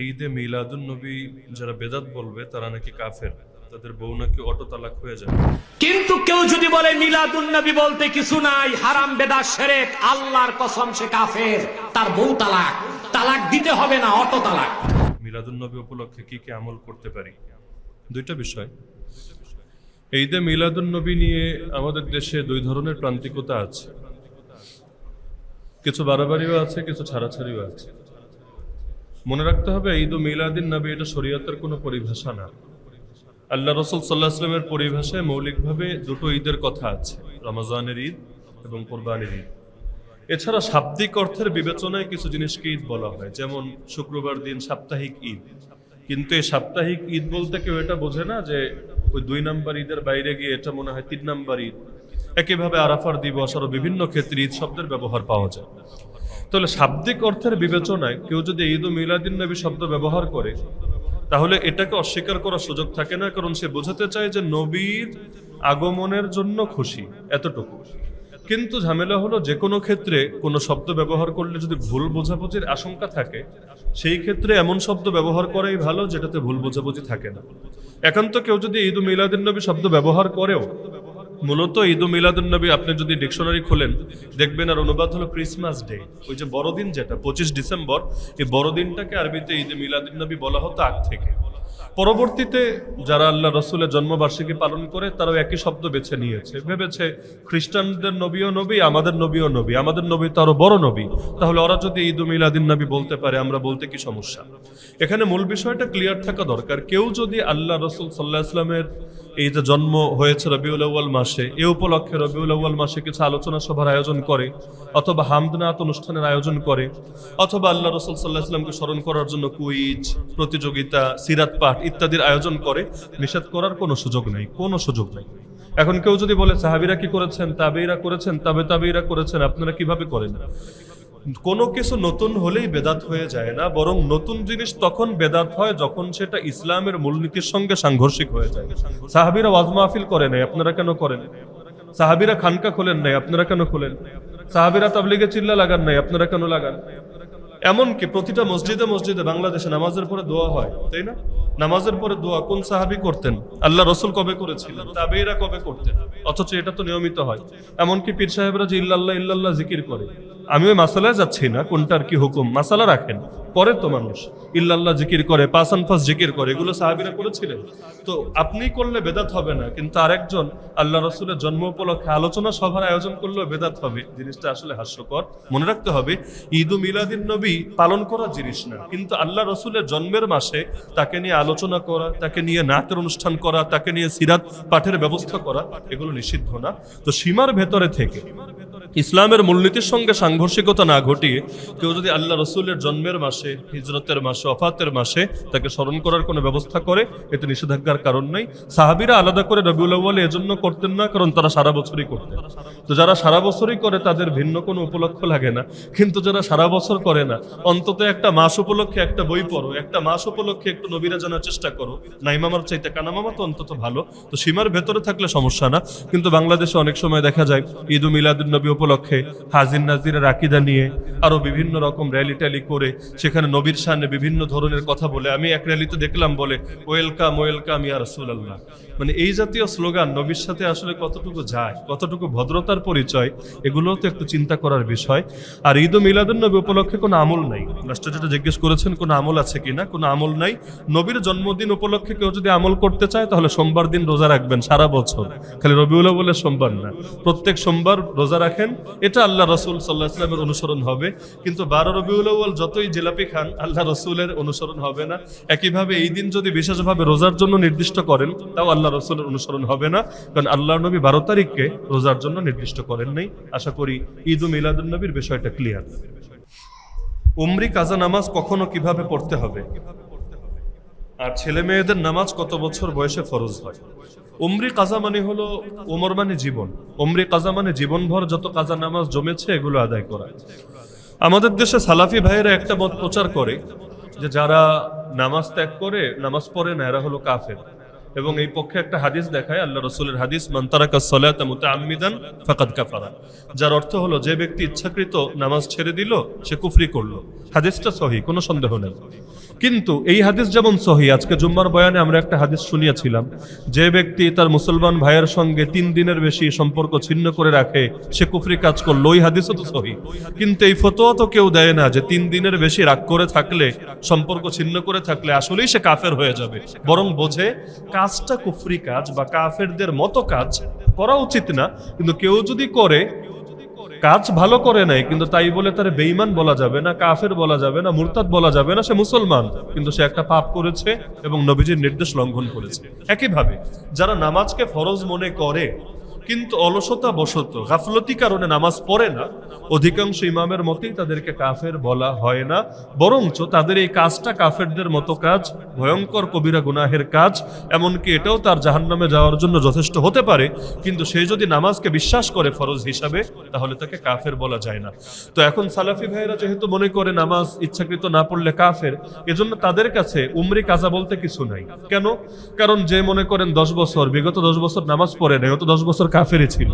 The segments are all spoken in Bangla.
ঈদে মিলাদুন নবী যারা বেদাত বলবে তারা নাকি কাফের, তাদের বউ নাকি অটো তালাক হয়ে যায়। কিন্তু কেউ যদি বলে মিলাদুন নবী বলতে কিছু নাই, হারাম বেদাত শিরক, আল্লাহর কসম সে কাফের, তার বউ তালাক, তালাক দিতে হবে না, অটো তালাক। মিলাদুন নবী উপলক্ষে কি কি আমল করতে পারি? দুইটা বিষয়। ঈদে মিলাদুন নবী নিয়ে আমাদের দেশে দুই ধরনের প্রান্তিকতা আছে, কিছু বাড়াবাড়িও আছে, কিছু ছাড়াছাড়িও আছে। মনে রাখতে হবে ঈদ ও মিলাদুন নবী এটা শরীয়তের কোনো পরিভাষা না। আল্লাহ রাসূল সাল্লাল্লাহু আলাইহি ওয়াসাল্লামের পরিভাষায় মৌলিকভাবে দুটো ঈদের কথা আছে, রমজানের ঈদ এবং কোরবানির ঈদ। এছাড়া শাব্দিক অর্থের বিবেচনায় কিছু জিনিসকে ঈদ বলা হয়, যেমন শুক্রবার দিন সাপ্তাহিক ঈদ। কিন্তু এই সাপ্তাহিক ঈদ বলতে কেউ এটা বোঝে না যে ওই 2 নম্বর ঈদের বাইরে গিয়ে এটা মনে হয় 3 নম্বর ঈদ। একইভাবে আরাফার দিবস আরো বিভিন্ন ক্ষেত্রে ঈদ শব্দের ব্যবহার পাওয়া যায়। তাহলে শাব্দিক অর্থের বিবেচনায় কেউ যদি ঈদ ও মিলাদুন নবী শব্দ ব্যবহার করে তাহলে এটাকে অস্বীকার করার সুযোগ থাকে না, কারণ সে বোঝাতে চায় যে নবীর আগমনের জন্য খুশি, এতটুকু। কিন্তু ঝামেলা হলো যে কোনো ক্ষেত্রে কোনো শব্দ ব্যবহার করলে যদি ভুল বোঝাবুঝির আশঙ্কা থাকে, সেই ক্ষেত্রে এমন শব্দ ব্যবহার করাই ভালো যেটাতে ভুল বোঝাবুঝি থাকে না। একান্ত কেউ যদি ঈদ ও মিলাদুন নবী শব্দ ব্যবহার করেও, মূলত ঈদ ও মিলাদুন নবী আপনি যদি ডিকশনারি খোলেন দেখবেন আর অনুবাদ হলো ক্রিসমাস ডে। ওই যে বড়দিন যেটা 25 ডিসেম্বর, এই বড়দিনটাকে আরবিতে ঈদ মিলাদুন নবী বলা হতো আগ থেকে। পরবর্তীতে যারা আল্লাহ রসুলের জন্মবার্ষিকী পালন করে তারাও একই শব্দ বেছে নিয়েছে, ভেবেছে খ্রিস্টানদের নবীও নবী, আমাদের নবীও নবী, আমাদের নবী তো আরো বড় নবী, তাহলে ওরা যদি ঈদ মিলাদুন নবী বলতে পারে আমরা বলতে কি সমস্যা? এখানে মূল বিষয়টা ক্লিয়ার থাকা দরকার। কেউ যদি আল্লাহ রসুল সাল্লাল্লাহু আলাইহি ওয়াসাল্লামের এই যে জন্ম হয়েছে রবিউল আউয়াল মাসে, এই উপলক্ষে রবিউল আউয়াল মাসে কিছু আলোচনা সভার আয়োজন করে, অথবা হামদনাত অনুষ্ঠানের আয়োজন করে, অথবা আল্লাহ রসুল সাল্লাল্লাহু আলাইহি ওয়াসাল্লামকে স্মরণ করার জন্য কুইজ প্রতিযোগিতা, সিরাত পাঠ ইত্যাদির আয়োজন করে, নিষেধ করার কোনো সুযোগ নেই, কোনো সুযোগ নেই। এখন কেউ যদি বলে সাহাবীরা কি করেছেন, তাবেঈরা করেছেন, তাবেঈরা করেছেন, আপনারা কিভাবে করেন? কোনো কিছু নতুন হলেই বেদাত হয়ে যায় না, বরং নতুন জিনিস তখন বেদাত হয় যখন সেটা ইসলামের মূলনীতির সঙ্গে সাংঘর্ষিক হয়ে যায়। সাহাবীরা ওয়াজ মাহফিল করে নাই, আপনারা কেন করেন? সাহাবীরা খানকা খোলেন নাই, আপনারা কেন খোলেন? সাহাবীরা তাবলীগে চিল্লা লাগান নাই, আপনারা কেন লাগান? এমনকি প্রতিটা মসজিদে মসজিদে বাংলাদেশে নামাজের পরে দোয়া হয়, তাই না? নামাজের পরে দোয়া কোন সাহাবী করতেন? আল্লাহ রসুল কবে করেছিলেন? তাবেঈরা কবে করতেন? অথচ এটা তো নিয়মিত হয়। এমনকি পীর সাহেবরা যে ইল্লাল্লাহ ইল্লাল্লাহ জিকির করে, আমি ওই মাসালায় যাচ্ছি না কোনটার কি হুকুম, মাসালা রাখেন, করে তো মানুষ ইল্লাল্লাহ জিকির করে, পাঁচ আনফাস জিকির করে, এগুলো সাহাবীরা করেছিলেন। তো আপনি করলে বেদাত হবে না, কিন্তু আরেকজন আল্লাহ রসুলের জন্ম উপলক্ষে আলোচনা সভার আয়োজন করলেও বেদাত হবে। জিনিসটা আসলে হাস্যকর। মনে রাখতে হবে ঈদ ও মিলাদুন নবী পালন করার জিনিস না, কিন্তু আল্লাহ রসুলের জন্মের মাসে তাকে নিয়ে আলোচনা করা, তাকে নিয়ে নাচের অনুষ্ঠান করা, তাকে নিয়ে সিরাত পাঠের ব্যবস্থা করা, এগুলো নিষিদ্ধ না। তো সীমার ভেতরে থেকে ইসলামের মূলনীতির সঙ্গে সাংঘর্ষিকতা না ঘটিয়ে কেউ যদি আল্লাহ রসুলের জন্মের মাসে, হিজরতের মাসে, ওফাতের মাসে তাকে স্মরণ করার কোনো ব্যবস্থা করে, এতে নিষেধাজ্ঞার কারণ নাই। সাহাবীরা আলাদা করে রবিউল আউয়াল এজন্য করতেন না, কারণ তারা সারা বছরই করতেন। তো যারা সারা বছরই করে তাদের ভিন্ন কোনো উপলক্ষ লাগে না, কিন্তু যারা সারা বছর করে না, অন্তত একটা মাস উপলক্ষে একটা বই পড়ো, একটা মাস উপলক্ষে একটু নবীরা জানার চেষ্টা করো। নাইমামার চাইতে কানামামা তো অন্তত ভালো। তো সীমার ভেতরে থাকলে সমস্যা না। কিন্তু বাংলাদেশে অনেক সময় দেখা যায় ঈদ ও মিলাদুন নবী উপলক্ষে হাজির নাজিরের আকীদা নিয়ে আরো বিভিন্ন রকম র্যালি ট্যালি করে সেখানে নবীর সামনে বিভিন্ন ধরনের কথা বলে। আমি এক র্যালিতে দেখলাম বলে ওয়েলকাম ওয়েলকাম ইয়া রাসূলুল্লাহ। মানে এই জাতীয় স্লোগান নবীর সাথে আসলে কতটুকু যায়, কতটুকু ভদ্রতার পরিচয়, এগুলোও তো একটু চিন্তা করার বিষয়। আর ঈদ ও মিলাদুন নবী উপলক্ষে কোনো আমল নাই। লাস্টে যেটা জিজ্ঞেস করেছেন কোনো আমল আছে কিনা, কোনো আমল নাই। নবীর জন্মদিন উপলক্ষে কেউ যদি আমল করতে চায় তাহলে সোমবার দিন রোজা রাখবেন সারা বছর, খালি রবিউল আউয়ালের সোমবার না, প্রত্যেক সোমবার রোজা রাখেন, এটা আল্লাহ রসুল সাল্লাল্লাহু আলাইহি ওয়াসাল্লামের অনুসরণ হবে। কিন্তু 12 রবিউল আউয়াল যতই জিলাপি খান, আল্লাহ রসুলের অনুসরণ হবে না। একইভাবে এই দিন যদি বিশেষভাবে রোজার জন্য নির্দিষ্ট করেন, তাও আল্লাহ রসুলের অনুসরণ হবে না, কারণ আল্লাহ নবী 12 তারিখকে রোজার জন্য নির্দিষ্ট করেন নাই। আশা করি ঈদ ও মিলাদুন নবীর বিষয়টা ক্লিয়ার। উমরি কাজা নামাজ কখনো কিভাবে পড়তে হবে, আর ছেলে মেয়েদের নামাজ কত বছর বয়সে ফরজ হয়? উমরি কাজা মানে হলো, ওমর মানে জীবন, উমরি কাজা মানে জীবনভর যত কাজা নামাজ জমেছে এগুলো আদায় করা। আমাদের দেশে সালাফি ভাইয়েরা একটা মত প্রচার করে যে যারা নামাজ ত্যাগ করে, নামাজ পড়ে না, এরা হলো কাফের। এবং এই পক্ষে একটা হাদিস দেখায়, আল্লাহ রাসূলের হাদিস, মান তারাকাস সালাতা মুতাআম্মিদান ফাকাদ কাফারা, যার অর্থ হলো যে ব্যক্তি ইচ্ছাকৃত নামাজ ছেড়ে দিল সে কুফরি করলো। হাদিসটা সহিহ, কোনো সন্দেহ নেই। কিন্তু এই হাদিস যেমন সহি, আজকে জুম্মার বয়ানে আমরা একটা হাদিস শুনিয়েছিলাম, যে ব্যক্তি তার মুসলমান ভাইয়ের সঙ্গে 3 দিনের বেশি সম্পর্ক ছিন্ন করে রাখে সে কুফরি কাজ করলো, ওই হাদিসও তো সহি। কিন্তু এই ফতোয়া তো কেউ দেয় না যে 3 দিনের বেশি রাগ করে থাকলে, সম্পর্ক ছিন্ন করে থাকলে আসলেই সে কাফের হয়ে যাবে। বরং বোঝে কাজটা কুফরি কাজ বা কাফেরদের মতো কাজ করা উচিত না, কিন্তু কেউ যদি করে, কাজ ভালো করে নাই কিন্তু তাই বলে তার বেঈমান বলা যাবে না, কাফের বলা যাবে না, মুরতাদ বলা যাবে না, সে মুসলমান কিন্তু সে একটা পাপ করেছে এবং নবীজির নির্দেশ লঙ্ঘন করেছে। একইভাবে যারা নামাজকে ফরজ মনে করে কিন্তু অলসতা বশত গাফলতি কারণে নামাজ পড়ে না, অধিকাংশ ইমামের মতেই তাদেরকে কাফের বলা হয় না, বরঞ্চ তাদের এই কাজটা কাফেরদের মতো কাজ, ভয়ঙ্কর কবিরা গুনাহের কাজ, এমনকি এটাও তার জাহান্নামে যাওয়ার জন্য যথেষ্ট হতে পারে। কিন্তু সে যদি নামাজকে বিশ্বাস করে ফরজ হিসাবে, তাহলে তাকে কাফের বলা যায় না। তো এখন সালাফি ভাইরা যেহেতু মনে করে নামাজ ইচ্ছাকৃত না পড়লে কাফের, এজন্য তাদের কাছে উমরি কাজা বলতে কিছু নাই। কেন? কারণ যে মনে করেন 10 বছর, বিগত 10 বছর নামাজ পড়ে নাই, অত 10 বছর কাফেরই ছিল,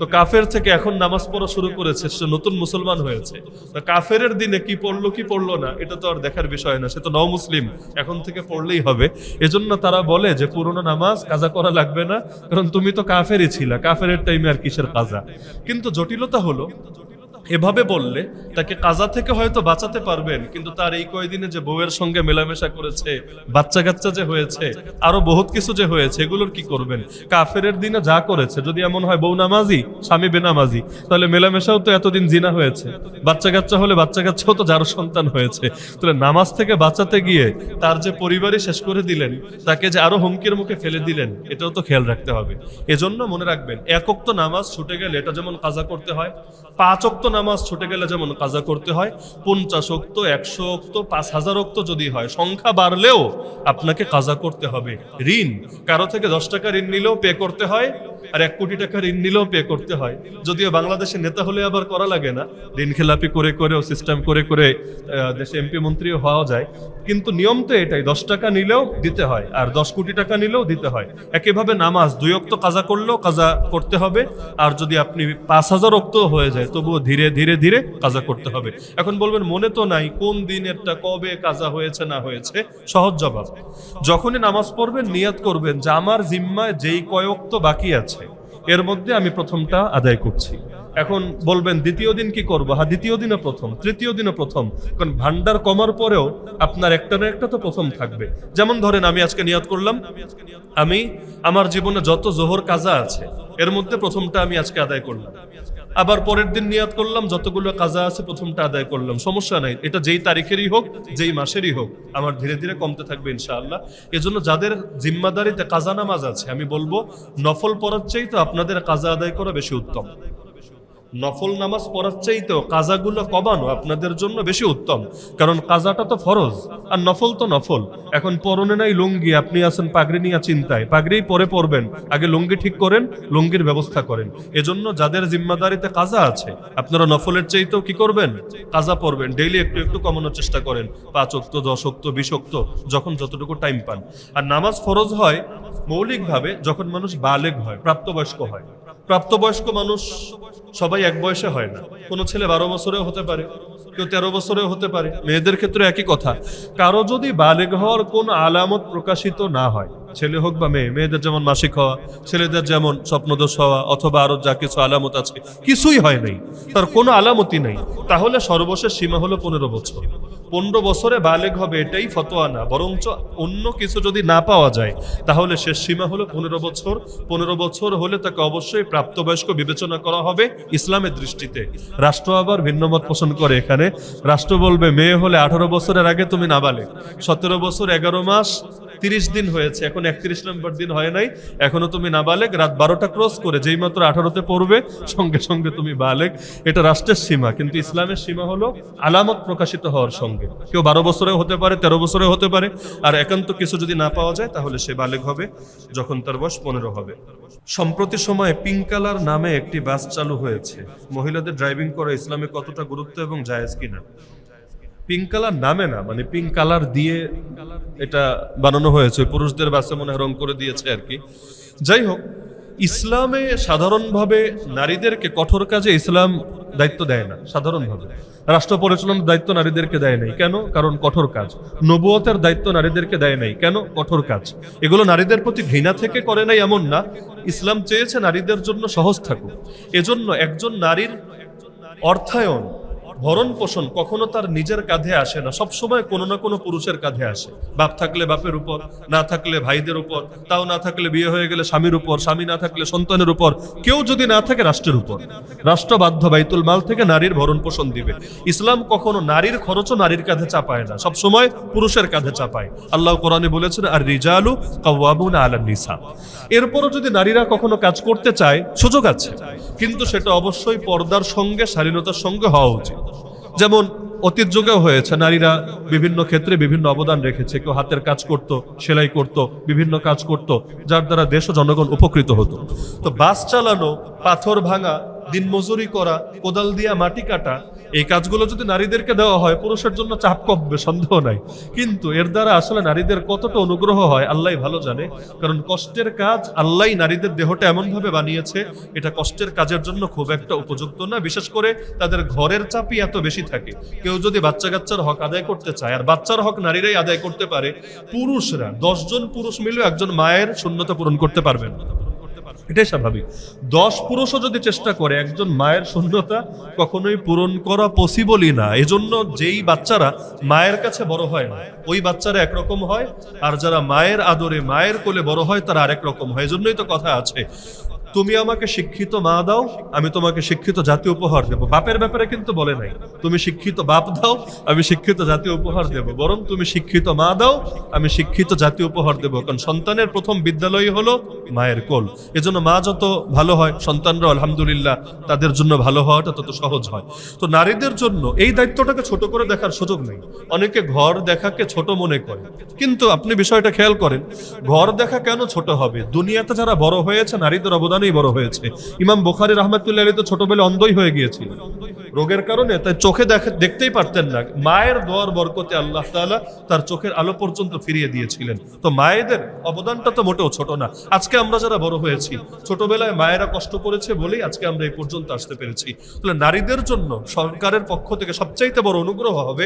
তো কাফের থেকে এখন নামাজ পড়া শুরু করেছে, সে নতুন মুসলমান হয়েছে। তো কাফেরের দিনে কি পড়লো কি পড়লো না এটা তো আর দেখার বিষয় না, সে তো নও মুসলিম, এখন থেকে পড়লেই হবে। এজন্য তারা বলে যে পুরোনো নামাজ কাজা করা লাগবে না, কারণ তুমি তো কাফেরই ছিলা, কাফেরের টাইমে আর কিসের কাজা। কিন্তু জটিলতা হলো, এভাবে বললে তাকে কাজা থেকে হয়তো বাঁচাতে পারবেন, কিন্তু তার এই কয়দিনে যে বউয়ের সঙ্গে মেলামেশা করেছে, বাচ্চা কাচ্চা যে হয়েছে, আরো বহুত কিছু যে হয়েছে, এগুলোর কি করবেন? কাফেরের দিনে যা করেছে, যদি এমন হয় বউ নামাজি স্বামী বেনামাজি, তাহলে মেলামেশাও তো এতদিন জিনা হয়েছে, বাচ্চা কাচ্চা হলে বাচ্চা কাচ্চাও তো যার সন্তান হয়েছে। তাহলে নামাজ থেকে বাঁচাতে গিয়ে তার যে পরিবারই শেষ করে দিলেন, তাকে যে আরো হুমকির মুখে ফেলে দিলেন, এটাও তো খেয়াল রাখতে হবে। এজন্য মনে রাখবেন, 1 ওয়াক্ত নামাজ ছুটে গেলে এটা যেমন কাজা করতে হয়, 5 ওয়াক্ত নামাজ ছুটে গেলে যেমন কাজা করতে হয়, 50 ওয়াক্ত, 100 ওয়াক্ত, 5000 ওয়াক্ত যদি হয়, সংখ্যা বাড়লেও আপনাকে কাজা করতে হবে। ঋণ কারো থেকে 10 টাকা ঋণ নিলেও পে করতে হয়, আর 1 কোটি টাকা ঋণ নিলেও পে করতে হয়। যদিও বাংলাদেশের নেতা হলে আবার করা লাগে না, ঋণ খেলাপি করে করেও সিস্টেম করে করে দেশে এমপি মন্ত্রীও হওয়া যায়, কিন্তু নিয়ম তো এটাই, 10 টাকা নিলেও দিতে হয়, আর 10 কোটি টাকা নিলেও দিতে হয়। একইভাবে নামাজ 2 ওয়াক্ত কাজা করলেও কাজা করতে হবে, আর যদি আপনি 5000 ওয়াক্ত হয়ে যায় তবুও ধীরে ধীরে ধীরে কাজা করতে হবে। এখন বলবেন মনে তো নাই কোন দিনেরটা কবে কাজা হয়েছে না হয়েছে। সহজ জবাব, যখনই নামাজ পড়বেন নিয়াত করবেন যে আমার জিম্মায় যেই কয় ওয়াক্ত বাকি আছে এর মধ্যে আমি প্রথমটা আদায় করছি। এখন বলবেন দ্বিতীয় দিন কি করবো? হ্যাঁ, দ্বিতীয় দিনে প্রথম, তৃতীয় দিনে প্রথম, কারণ ভান্ডার কমার পরেও আপনার একটা না একটা তো প্রথম থাকবে। যেমন ধরেন আমি আজকে নিয়াত করলাম, আমি আমার জীবনে যত জোহর কাজা আছে এর মধ্যে প্রথমটা আমি আজকে আদায় করলাম, আবার পরের দিন নিয়াত করলাম যতগুলো কাজা আছে প্রথমটা আদায় করলাম, সমস্যা নাই, এটা যেই তারিখেরই হোক যেই মাসেরই হোক আমার ধীরে ধীরে কমতে থাকবে ইনশাআল্লাহ। এজন্য যাদের জিম্মাদারিতে কাজা নামাজ আছে আমি বলবো নফল পড়ার চাইতে আপনাদের কাজা আদায় করা বেশি উত্তম। নফল নামাজ পড়ার চাইতেও কাজাগুলো কমানো আপনাদের জন্য বেশি উত্তম, কারণ কাজাটা তো ফরজ আর নফল তো নফল। এখন পরনে নাই লুঙ্গি, আপনি আছেন পাগড়ি নিয়ে চিন্তায়, পাগড়ি পরে পরবেন, আগে লুঙ্গি ঠিক করেন, লুঙ্গির ব্যবস্থা করেন। এজন্য যাদের জিম্মাদারিতে কাজা আছে আপনারা নফলের চাইতেও কি করবেন? কাজা পড়বেন, ডেইলি একটু একটু কমানোর চেষ্টা করেন, 5 ওয়াক্ত, 10 ওয়াক্ত, 20 ওয়াক্ত, যখন যতটুকু টাইম পান। আর নামাজ ফরজ হয় মৌলিকভাবে যখন মানুষ বালেগ হয়, প্রাপ্তবয়স্ক হয়। প্রাপ্তবয়স্ক মানুষ সবাই এক বয়সে হয় না, কোনো ছেলে 12 বছরেও হতে পারে, কেউ 13 বছরেও হতে পারে। মেয়েদের ক্ষেত্রে একই কথা, কারো যদি বালেগ হওয়ার কোন আলামত প্রকাশিত না হয়, ছেলে হোক বা মেয়ে, মেয়েদের যেমন মাসিক হওয়া, ছেলেদের যেমন স্বপ্নদোষ হওয়া, অথবা আরো যা কিছু আলামত আছে, কিছুই হয় নাই, তার কোনো আলামতই নাই, তাহলে সর্বশেষ সীমা হলো 15 বছর। 15 বছরে বালেগ হবে এটাই ফতোয়া না, বরঞ্চ অন্য কিছু যদি না পাওয়া যায় তাহলে শেষ সীমা হলো 15 বছর। 15 বছর হলে তাকে অবশ্যই প্রাপ্তবয়স্ক বিবেচনা করা হবে ইসলামের দৃষ্টিতে। রাষ্ট্র আবার ভিন্ন মত পোষণ করে, এখানে রাষ্ট্র বলবে মেয়ে হলে 18 বছরের আগে তুমি নাবালেগ, 17 বছর 11 মাস 30 দিন হয়েছে, এখন 31 নম্বর দিন হয় নাই, এখনো তুমি নাবালেগ, রাত 12টা ক্রস করে যেই মাত্র 18তে পড়বে সঙ্গে সঙ্গে তুমি বালেগ। এটা রাষ্ট্রের সীমা, কিন্তু ইসলামের সীমা হলো আলামত প্রকাশিত হওয়ার সঙ্গে। কেউ 12 বছরেও হতে পারে, 13 বছরেও হতে পারে, আর একান্ত কিছু যদি না পাওয়া যায় তাহলে সে বালেগ হবে যখন তার বয়স 15 হবে। সম্প্রতি সময়ে পিঙ্ক কালার নামে একটি বাস চালু হয়েছে, মহিলাদের ড্রাইভিং করা ইসলামে কতটা গুরুত্ব এবং জায়েজ কিনা? পিঙ্ক কালার নামে না, মানে পিঙ্ক কালার দিয়ে এটা বানানো হয়েছে, পুরুষদের বাসে মনে হয় রং করে দিয়েছে আর কি। যাই হোক, ইসলামে সাধারণভাবে নারীদেরকে কঠোর কাজে ইসলাম দায়িত্ব দেয় না। সাধারণভাবে রাষ্ট্র পরিচালনার দায়িত্ব নারীদেরকে দেয় নাই। কেন? কারণ কঠোর কাজ। নবুয়তের দায়িত্ব নারীদেরকে দেয় নাই। কেন? কঠোর কাজ। এগুলো নারীদের প্রতি ঘৃণা থেকে করে নাই এমন না, ইসলাম চেয়েছে নারীদের জন্য সহজ থাকুক। এজন্য একজন নারীর অর্থায়ন, ভরণ পোষণ কখনো তার নিজের কাঁধে আসে না, সবসময় কোনো না কোনো পুরুষের কাঁধে আসে। বাপ থাকলে বাপের উপর, না থাকলে ভাইদের উপর, তাও না থাকলে বিয়ে হয়ে গেলে স্বামীর উপর, স্বামী না থাকলে সন্তানের উপর, কেউ যদি না থাকে রাষ্ট্রের উপর। রাষ্ট্র বাধ্য বাইতুল মাল থেকে নারীর ভরণ পোষণ দিবে। ইসলাম কখনো নারীর খরচও নারীর কাঁধে চাপায় না, সবসময় পুরুষের কাঁধে চাপায়। আল্লাহ কোরআনে বলেছেন, আর রিজালু কাওয়ামুনা আলান নিসা। এরপরও যদি নারীরা কখনো কাজ করতে চায়, সুযোগ আছে, কিন্তু সেটা অবশ্যই পর্দার সঙ্গে, শালীনতার সঙ্গে হওয়া উচিত। যেমন অতীত যুগেও হয়েছে, নারীরা বিভিন্ন ক্ষেত্রে বিভিন্ন অবদান রেখেছে। কেউ হাতের কাজ করত, সেলাই করত, বিভিন্ন কাজ করত, যার দ্বারা দেশ ও জনগণ উপকৃত হতো। তো বাস চালানো, পাথর ভাঙা, দিনমজুরি করা, কোদাল দিয়া মাটি কাটা, এই কাজগুলো যদি নারীদেরকে দেওয়া হয়, পুরুষের জন্য চাপ কমবে, সন্দেহ নাই। কিন্তু এর দ্বারা আসলে নারীদের কতটা অনুগ্রহ হয় আল্লাহ ভালো জানে। কারণ কষ্টের কাজ আল্লাহ নারীদের দেহটা এমন ভাবে বানিয়েছে, এটা কষ্টের কাজের জন্য খুব একটা উপযুক্ত না। বিশেষ করে তাদের ঘরের চাপই এত বেশি থাকে। কেউ যদি বাচ্চা কাচ্চার হক আদায় করতে চায়, আর বাচ্চার হক নারীরাই আদায় করতে পারে, পুরুষরা 10 জন পুরুষ মিলে একজন মায়ের শূন্যতা পূরণ করতে পারবেন, এটাই স্বাভাবিক। 10 পুরুষও যদি চেষ্টা করে, একজন মায়ের শূন্যতা কখনোই পূরণ করা পসিবলই না। এজন্য যেই বাচ্চারা মায়ের কাছে বড় হয় না, ওই বাচ্চারা একরকম হয়, আর যারা মায়ের আদরে মায়ের কোলে বড় হয় তারা আরেক রকম হয়। এজন্যই তো কথা আছে, তুমি আমাকে শিক্ষিত মা দাও, আমি তোমাকে শিক্ষিত জাতি উপহার দেব। বাপের ব্যাপারে কিন্তু বলে নাই তুমি শিক্ষিত বাপ দাও, আমি শিক্ষিত জাতি উপহার দেব, বরং তুমি শিক্ষিত মা দাও, আমি শিক্ষিত জাতি উপহার দেব। কারণ সন্তানের প্রথম বিদ্যালয় হলো মায়ের কোল। এজন্য মা যত ভালো হয়, সন্তানরা আলহামদুলিল্লাহ তাদের জন্য ভালো হওয়াটা তত সহজ হয়। তো নারীদের জন্য এই দায়িত্বটাকে ছোট করে দেখার সুযোগ নেই। অনেকে ঘর দেখাকে ছোট মনে করে, কিন্তু আপনি বিষয়টা খেয়াল করেন, ঘর দেখা কেন ছোট হবে? দুনিয়াতে যারা বড় হয়েছে নারীদের অবদানেই বড় হয়েছে। ইমাম বুখারী রাহমাতুল্লাহ আলাইহি তো ছোটবেলায় অন্ধই হয়ে গিয়েছিল রোগের কারণে, তাই চোখে দেখতেই পারতেন না। মায়ের দোয়ার বরকতে আল্লাহ তাআলা তার চোখের আলো পর্যন্ত ফিরিয়ে দিয়েছিলেন। তো মায়েদের অবদানটা তো মোটেও ছোট না। আজকে আমরা যারা বড় হয়েছি, ছোটবেলায় মায়েরা কষ্ট করেছে বলেই আজকে আমরা এই পর্যন্ত আসতে পেরেছি। তাহলে নারীদের জন্য সরকারের পক্ষ থেকে সবচাইতে বড় অনুগ্রহ হবে,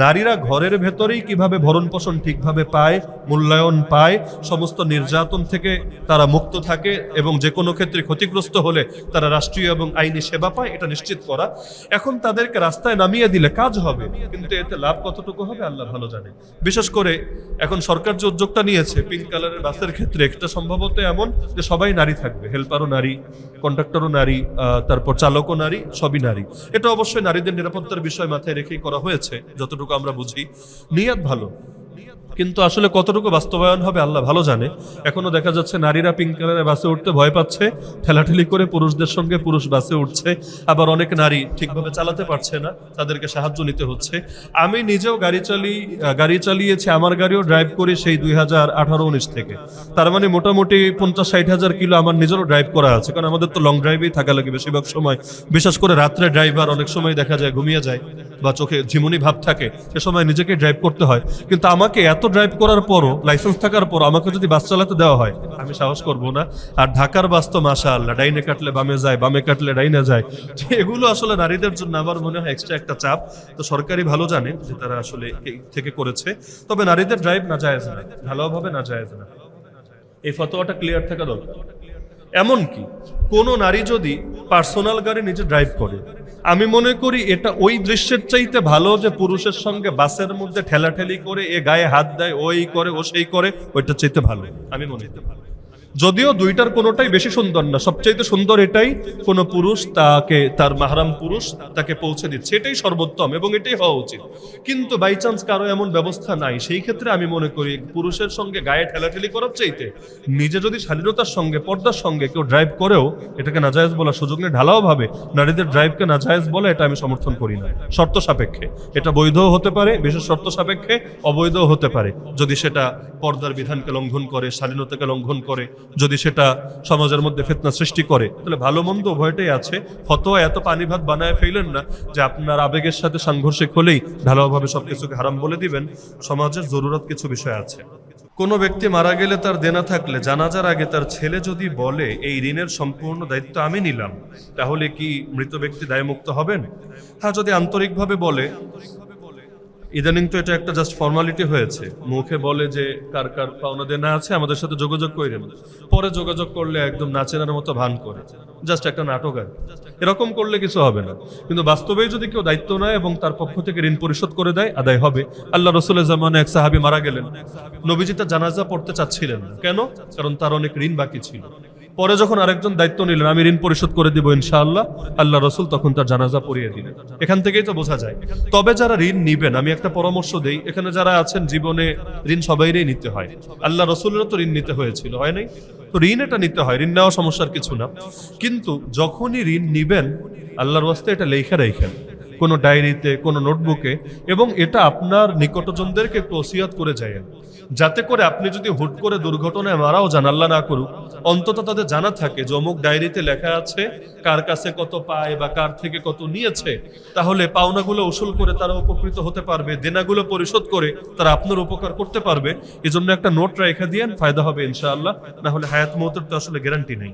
নারীরা ঘরের ভেতরেই কিভাবে ভরণ পোষণ ঠিকভাবে পায়, মূল্যায়ন পায়, সমস্ত নির্যাতন থেকে তারা মুক্ত থাকে, এবং যে কোনো ক্ষেত্রে ক্ষতিগ্রস্ত হলে তারা রাষ্ট্রীয় এবং আইনি সেবা পায়, এটা নিশ্চিত করা। এখন তাদেরকে রাস্তায় নামিয়ে দিলে কাজ হবে, কিন্তু এতে লাভ কতটুকু হবে আল্লাহ ভালো জানে। বিশেষ করে এখন সরকার যে উদ্যোগটা নিয়েছে পিঙ্ক কালারের বাসের ক্ষেত্রে, এটা সম্ভবত এমন যে সবাই নারী থাকবে, হেল্পারও নারী, কন্ডাক্টরও নারী, তারপর চালকও নারী, সবই নারী। এটা অবশ্যই নারীদের নিরাপত্তার বিষয় মাথায় রেখেই করা হয়েছে, যতটুকু আমরা বুঝি। নিয়ত ভালো, কিন্তু আসলে কতটুকু বাস্তবায়ন হবে আল্লাহ ভালো জানে। এখনো দেখা যাচ্ছে নারীরা পিঙ্ক কালারের বাসে উঠতে ভয় পাচ্ছে, ঠেলাঠেলি করে পুরুষদের সঙ্গে পুরুষ বাসে উঠছে। আবার অনেক নারী ঠিকভাবে চালাতে পারছে না, তাদেরকে সাহায্য নিতে হচ্ছে। আমি নিজেও গাড়ি চালিয়েছি, আমার গাড়িও ড্রাইভ করি সেই 2018-19 থেকে। তার মানে মোটামুটি 50-60 হাজার কিলো আমার নিজেরও ড্রাইভ করা আছে, কারণ আমাদের তো লং ড্রাইভেই থাকা লাগে বেশিরভাগ সময়। বিশেষ করে রাত্রে ড্রাইভার অনেক সময় দেখা যায় ঘুমিয়ে যায় বা চোখে ঝিমুনি ভাব থাকে, সে সময় নিজেকে ড্রাইভ করতে হয়। কিন্তু আমাকে এত ড্রাইভ করার পরও, লাইসেন্স থাকার পর আমাকে যদি বাস চালাতে দেওয়া হয়, আমি সাহস করব না। আর ঢাকার বাস তো মাশাআল্লাহ, ডাইনে কাটলে বামে যায়, বামে কাটলে ডাইনে যায়। এগুলো আসলে নারীদের জন্য আমার মনে হয় এক্সট্রা একটা চাপ। তো সরকারি ভালো জানে যে তারা আসলে এই থেকে করেছে। তবে নারীদের ড্রাইভ না জায়েজ না, ভালোভাবে না জায়েজ না, এই ফতোয়াটা ক্লিয়ার থাকা দরকার। এমনকি কোনো নারী যদি পার্সোনাল গাড়ি নিজে ড্রাইভ করে, আমি মনে করি এটা ওই দৃশ্যের চাইতে ভালো যে পুরুষের সঙ্গে বাসের মধ্যে ঠেলাঠেলি করে, এ গায়ে হাত দেয়, ওই করে, ও সেই করে, ওইটার চাইতে ভালো আমি মনে করি। যদিও দুইটার কোনোটাই বেশি সুন্দর না, সবচাইতে সুন্দর এটাই, কোন পুরুষ তাকে, তার মাহরাম পুরুষ তাকে পৌঁছে দিচ্ছে, এটাই সর্বোত্তম এবং এটাই হওয়া উচিত। কিন্তু বাই চান্স কারো এমন ব্যবস্থা নাই, সেই ক্ষেত্রে আমি মনে করি পুরুষের সঙ্গে গায়ে ঠেলাঠেলি করার চাইতে নিজে যদি শালীনতার সঙ্গে, পর্দার সঙ্গে কেউ ড্রাইভ করেও, এটাকে নাজায়েজ বলার সুযোগ নেই। ঢালাও ভাবে নারীদের ড্রাইভকে নাজায়েজ বলে, এটা আমি সমর্থন করি না। শর্ত সাপেক্ষে এটা বৈধও হতে পারে, বিশেষ শর্ত সাপেক্ষে অবৈধও হতে পারে। যদি সেটা পর্দার বিধানকে লঙ্ঘন করে, শালীনতাকে লঙ্ঘন করে, যদি সেটা সমাজের মধ্যে ফিতনা সৃষ্টি করে, তাহলে ভালো মন্দ উভয়টাই আছে। ফতোয়া এত পানি ভাত বানায় ফেলেন না যে আপনার আবেগের সাথে সাংঘর্ষিক হলেই ঢালাওভাবে সবকিছুকে হারাম বলে দিবেন। সমাজের জরুরত কিছু বিষয় আছে। কোনো ব্যক্তি মারা গেলে তার দেনা থাকলে জানাজার আগে তার ছেলে যদি বলে এই ঋণের সম্পূর্ণ দায়িত্ব আমি নিলাম, তাহলে কি মৃত ব্যক্তি দায়মুক্ত হবেন? হ্যাঁ, যদি আন্তরিকভাবে বলে। ইদানিং তো এটা একটা জাস্ট ফর্মালিটি হয়েছে, মুখে বলে যে কার কার পাওনা দেনা আছে আমাদের সাথে যোগাযোগ করেন, পরে যোগাযোগ করলে একদম নাচেনার মতো ভান করে, জাস্ট একটা নাটক আর। এরকম করলে কিছু হবে না, কিন্তু বাস্তবেই যদি কেউ দায়িত্ব নেয় এবং তার পক্ষ থেকে ঋণ পরিশোধ করে দেয়, আদায় হবে। আল্লাহ রসুলের জামানে এক সাহাবী মারা গেলেন, নবীজি তার জানাজা পড়তে চাচ্ছিলেন না। কেন? কারণ তার অনেক ঋণ বাকি ছিল। পরে যখন আরেকজন দায়িত্ব নিলেন, আমি ঋণ পরিশোধ করে দিব ইনশাআল্লাহ, আল্লাহ রসুল তখন তার জানাজা পড়িয়ে দিলেন। এখান থেকেই তো বোঝা যায়। তবে যারা ঋণ নিবেন, আমি একটা পরামর্শ দেই, এখানে যারা আছেন জীবনে ঋণ সবাইরই নিতে হয়। আল্লাহ রসুলেরও তো ঋণ নিতে হয়েছিল, হয় নাই? তো ঋণ এটা নিতে হয়, ঋণ নেওয়া সমস্যার কিছু না। কিন্তু যখনই ঋণ নিবেন, আল্লাহর ওয়াস্তে এটা লেখা রাখেন কোনো ডায়েরিতে, কোনো নোটবুকে, এবং এটা আপনার নিকটজনদেরকে একটু ওসিয়াত করে যায়েন, যাতে করে আপনি যদি হুট করে দুর্ঘটনায় মারাও যান, আল্লাহ না করুক, অন্তত তাদের জানা থাকে যে অমুক ডায়েরিতে লেখা আছে কার কাছে কত পায় বা কার থেকে কত নিয়েছে। তাহলে পাওনাগুলো উসুল করে তারা উপকৃত হতে পারবে, দেনাগুলো পরিশোধ করে তারা আপনার উপকার করতে পারবে। এই জন্য একটা নোট রেখে দিয়েন, ফায়দা হবে ইনশাআল্লাহ। না হলে হায়াত মৌতের তো আসলে গ্যারান্টি নেই।